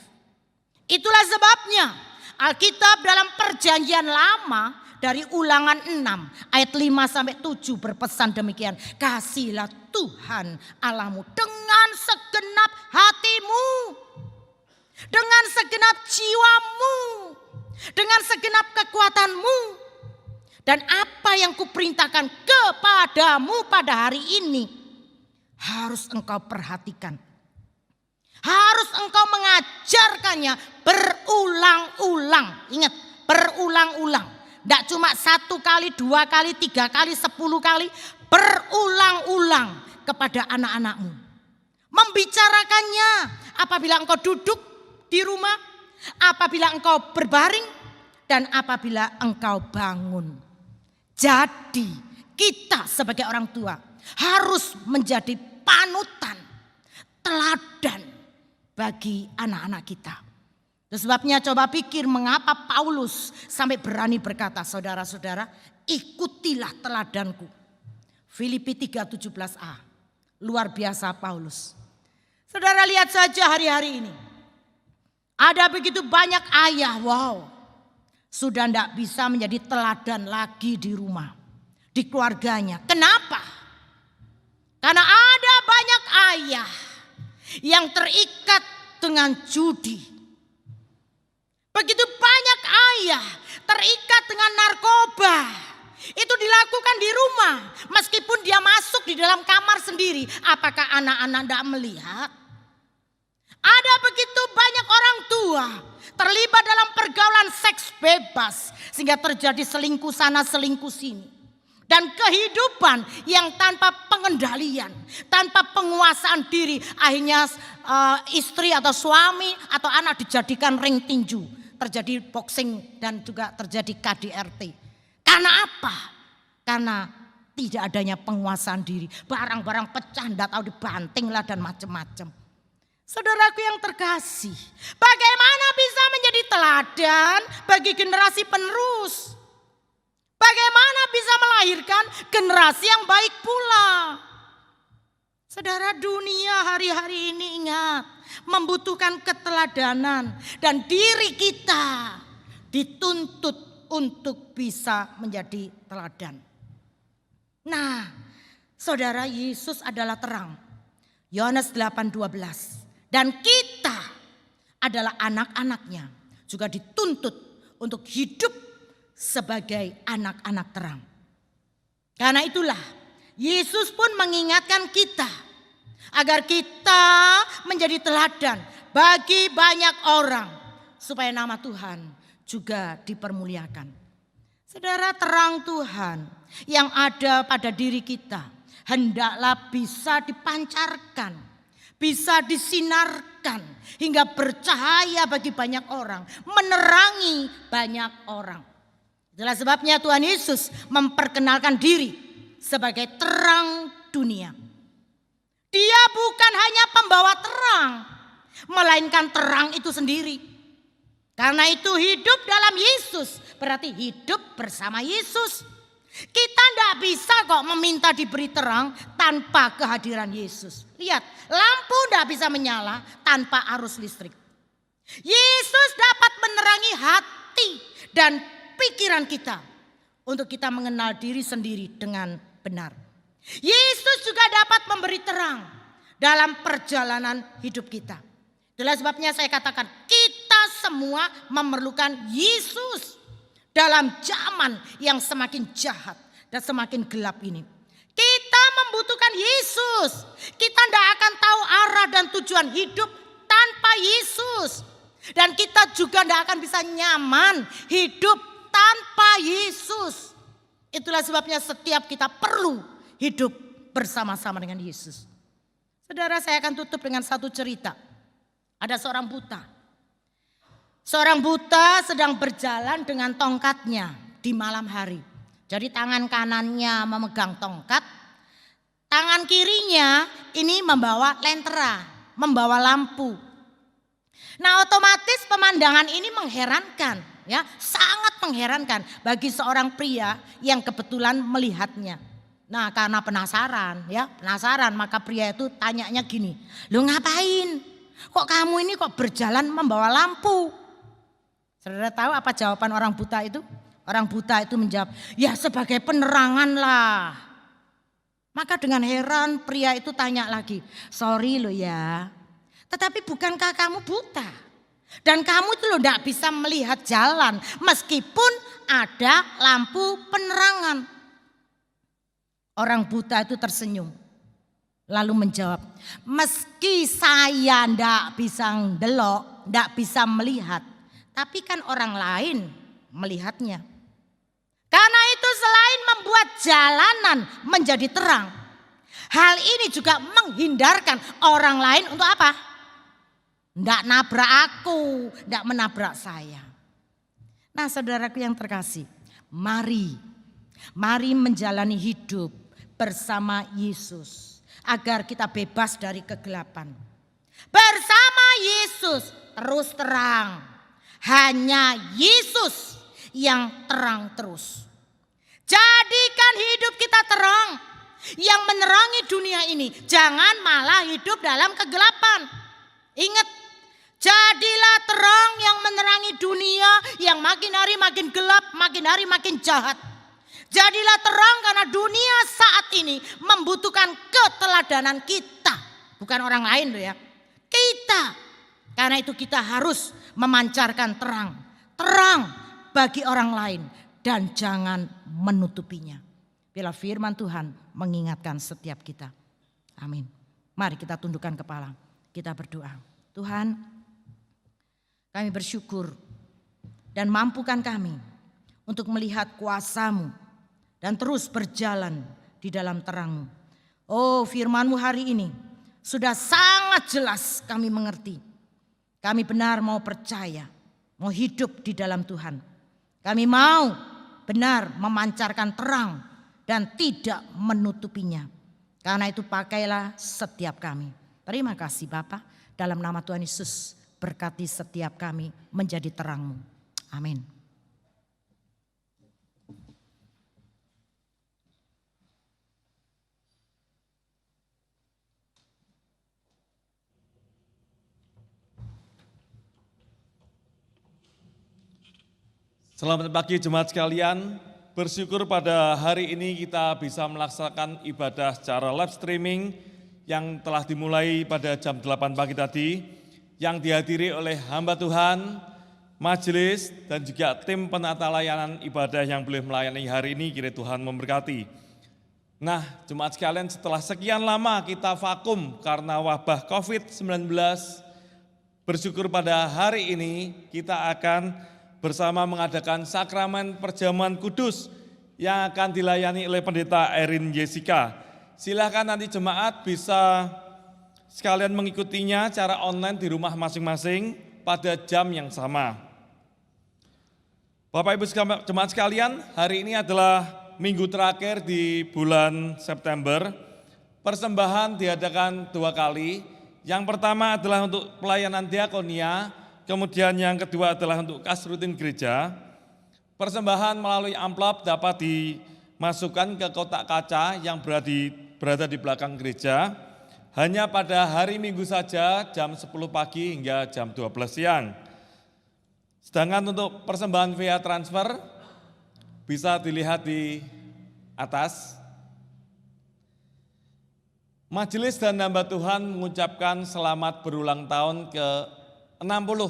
Itulah sebabnya Alkitab dalam perjanjian lama dari Ulangan 6 ayat 5-7 berpesan demikian. Kasihilah Tuhan Allahmu dengan segenap hatimu, dengan segenap jiwamu, dengan segenap kekuatanmu. Dan apa yang kuperintahkan kepadamu pada hari ini harus engkau perhatikan. Harus engkau mengajarkannya berulang-ulang. Ingat, berulang-ulang. Tidak cuma 1 kali, 2 kali, 3 kali, 10 kali. Berulang-ulang kepada anak-anakmu. Membicarakannya apabila engkau duduk di rumah, apabila engkau berbaring, dan apabila engkau bangun. Jadi kita sebagai orang tua harus menjadi panutan, teladan bagi anak-anak kita. Itu sebabnya coba pikir mengapa Paulus sampai berani berkata, saudara-saudara, ikutilah teladanku. Filipi 3:17a. Luar biasa Paulus. Saudara lihat saja hari-hari ini. Ada begitu banyak ayah, sudah tidak bisa menjadi teladan lagi di rumah, di keluarganya. Kenapa? Karena ada banyak ayah yang terikat dengan judi. Begitu banyak ayah terikat dengan narkoba. Itu dilakukan di rumah. Meskipun dia masuk di dalam kamar sendiri. Apakah anak-anak tidak melihat? Ada begitu banyak orang tua terlibat dalam pergaulan seks bebas. Sehingga terjadi selingkuh sana selingkuh sini. Dan kehidupan yang tanpa pengendalian. Tanpa penguasaan diri. Akhirnya istri atau suami atau anak dijadikan ring tinju. Terjadi boxing dan juga terjadi KDRT. Karena apa? Karena tidak adanya penguasaan diri. Barang-barang pecah, tidak tahu dibanting lah dan macam-macam. Saudaraku yang terkasih, bagaimana bisa menjadi teladan bagi generasi penerus? Bagaimana bisa melahirkan generasi yang baik pula? Saudara, dunia hari-hari ini ingat, membutuhkan keteladanan dan diri kita dituntut untuk bisa menjadi teladan. Nah, saudara, Yesus adalah terang. Yohanes 8:12. Dan kita adalah anak-anaknya, juga dituntut untuk hidup sebagai anak-anak terang. Karena itulah Yesus pun mengingatkan kita agar kita menjadi teladan bagi banyak orang supaya nama Tuhan juga dipermuliakan. Saudara, terang Tuhan yang ada pada diri kita hendaklah bisa dipancarkan, bisa disinarkan hingga bercahaya bagi banyak orang, menerangi banyak orang. Itulah sebabnya Tuhan Yesus memperkenalkan diri sebagai terang dunia. Dia bukan hanya pembawa terang, melainkan terang itu sendiri. Karena itu hidup dalam Yesus berarti hidup bersama Yesus. Kita tidak bisa kok meminta diberi terang tanpa kehadiran Yesus. Lihat, lampu tidak bisa menyala tanpa arus listrik. Yesus dapat menerangi hati dan pikiran kita untuk kita mengenal diri sendiri dengan benar. Yesus juga dapat memberi terang dalam perjalanan hidup kita. Itulah sebabnya saya katakan kita semua memerlukan Yesus dalam zaman yang semakin jahat dan semakin gelap ini. Kita membutuhkan Yesus. Kita tidak akan tahu arah dan tujuan hidup tanpa Yesus. Dan kita juga tidak akan bisa nyaman hidup tanpa Yesus. Itulah sebabnya setiap kita perlu hidup bersama-sama dengan Yesus. Saudara, saya akan tutup dengan satu cerita. Ada seorang buta. Seorang buta sedang berjalan dengan tongkatnya di malam hari. Jadi tangan kanannya memegang tongkat. Tangan kirinya ini membawa lentera, membawa lampu. Nah, otomatis pemandangan ini mengherankan, ya, sangat mengherankan bagi seorang pria yang kebetulan melihatnya. Nah, karena penasaran, maka pria itu tanyanya gini, "Lu ngapain? Kok kamu ini kok berjalan membawa lampu?" Saudara tahu apa jawaban orang buta itu? Orang buta itu menjawab, "Ya sebagai penerangan lah." Maka dengan heran pria itu tanya lagi, "Sorry lo ya, tetapi bukankah kamu buta? Dan kamu itu lo tidak bisa melihat jalan meskipun ada lampu penerangan." Orang buta itu tersenyum. Lalu menjawab, "Meski saya tidak bisa ndelok, tidak bisa melihat. Tapi kan orang lain melihatnya. Karena itu selain membuat jalanan menjadi terang, hal ini juga menghindarkan orang lain untuk apa? Ndak nabrak aku, ndak menabrak saya. Nah saudaraku yang terkasih, mari menjalani hidup bersama Yesus agar kita bebas dari kegelapan. Bersama Yesus terus terang, hanya Yesus yang terang terus. Jadikan hidup kita terang yang menerangi dunia ini, jangan malah hidup dalam kegelapan. Ingat, jadilah terang yang menerangi dunia yang makin hari makin gelap, makin hari makin jahat. Jadilah terang karena dunia saat ini membutuhkan keteladanan kita. Bukan orang lain loh ya. Kita. Karena itu kita harus memancarkan terang. Terang bagi orang lain dan jangan menutupinya. Bila firman Tuhan mengingatkan setiap kita. Amin. Mari kita tundukkan kepala. Kita berdoa. Tuhan, kami bersyukur dan mampukan kami untuk melihat kuasa-Mu dan terus berjalan di dalam terang-Mu. Oh, firman-Mu hari ini sudah sangat jelas kami mengerti. Kami benar mau percaya, mau hidup di dalam Tuhan. Kami mau benar memancarkan terang dan tidak menutupinya. Karena itu pakailah setiap kami. Terima kasih Bapa, dalam nama Tuhan Yesus berkati setiap kami menjadi terang-Mu. Amin. Selamat pagi jemaat sekalian, bersyukur pada hari ini kita bisa melaksanakan ibadah secara live streaming yang telah dimulai pada jam 8 pagi tadi, yang dihadiri oleh hamba Tuhan, majelis dan juga tim penata layanan ibadah yang boleh melayani hari ini, kiranya Tuhan memberkati. Nah jemaat sekalian, setelah sekian lama kita vakum karena wabah COVID-19, bersyukur pada hari ini kita akan bersama mengadakan sakramen perjamuan kudus yang akan dilayani oleh Pendeta Erin Jessica. Silakan nanti jemaat bisa sekalian mengikutinya secara online di rumah masing-masing pada jam yang sama. Bapak Ibu jemaat sekalian, hari ini adalah minggu terakhir di bulan September. Persembahan diadakan 2 kali. Yang pertama adalah untuk pelayanan diakonia, kemudian yang kedua adalah untuk kas rutin gereja. Persembahan melalui amplop dapat dimasukkan ke kotak kaca yang berada di belakang gereja. Hanya pada hari Minggu saja jam 10 pagi hingga jam 12 siang. Sedangkan untuk persembahan via transfer bisa dilihat di atas. Majelis dan hamba Tuhan mengucapkan selamat berulang tahun ke-60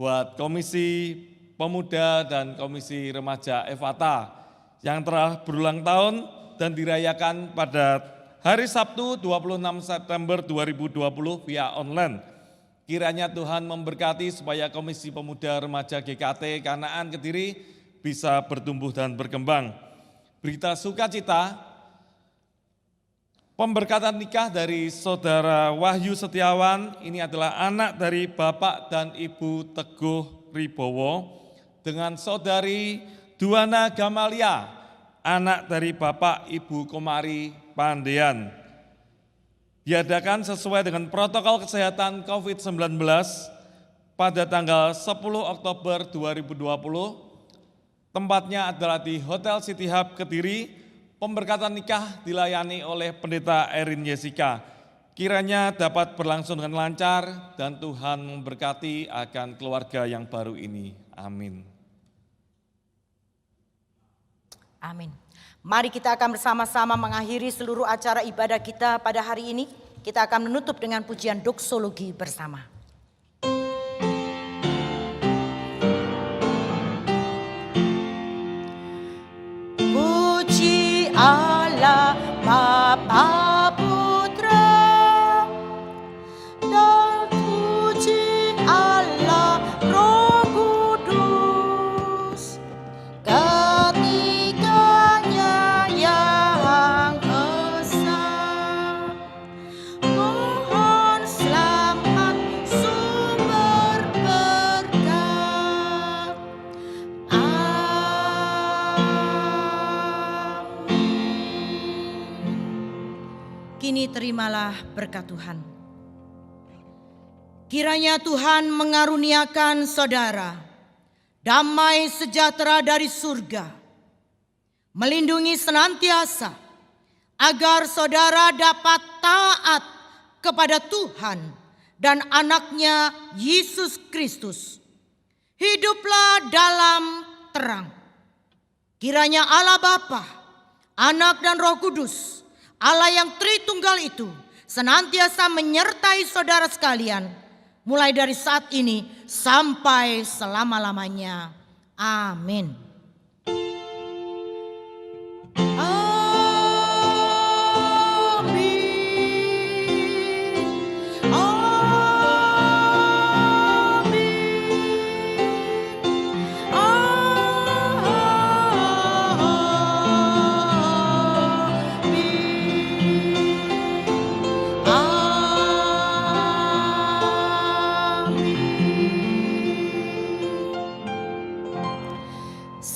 buat Komisi Pemuda dan Komisi Remaja Evata yang telah berulang tahun dan dirayakan pada hari Sabtu 26 September 2020 via online. Kiranya Tuhan memberkati supaya Komisi Pemuda Remaja GKT Kanaan Kediri bisa bertumbuh dan berkembang. Berita sukacita, pemberkatan nikah dari Saudara Wahyu Setiawan, ini adalah anak dari Bapak dan Ibu Teguh Ribowo, dengan Saudari Duana Gamalia, anak dari Bapak Ibu Komari Pandean. Diadakan sesuai dengan protokol kesehatan COVID-19 pada tanggal 10 Oktober 2020. Tempatnya adalah di Hotel City Hub Kediri. Pemberkatan nikah dilayani oleh Pendeta Erin Jessica. Kiranya dapat berlangsung dengan lancar dan Tuhan memberkati akan keluarga yang baru ini. Amin. Amin. Mari kita akan bersama-sama mengakhiri seluruh acara ibadah kita pada hari ini. Kita akan menutup dengan pujian doksologi bersama. Puji Allah Bapa Putra dan puji Allah Roh Kudus. Ketiganya yang esa, mohon selamat Kini terimalah berkat Tuhan. Kiranya Tuhan mengaruniakan saudara damai sejahtera dari surga, melindungi senantiasa agar saudara dapat taat kepada Tuhan dan anaknya Yesus Kristus. Hiduplah dalam terang. Kiranya Allah Bapa, Anak dan Roh Kudus, Allah yang Tritunggal itu senantiasa menyertai saudara sekalian, mulai dari saat ini sampai selama-lamanya. Amin.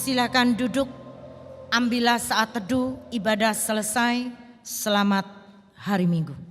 Silakan duduk, ambillah saat teduh, ibadah selesai. Selamat hari Minggu.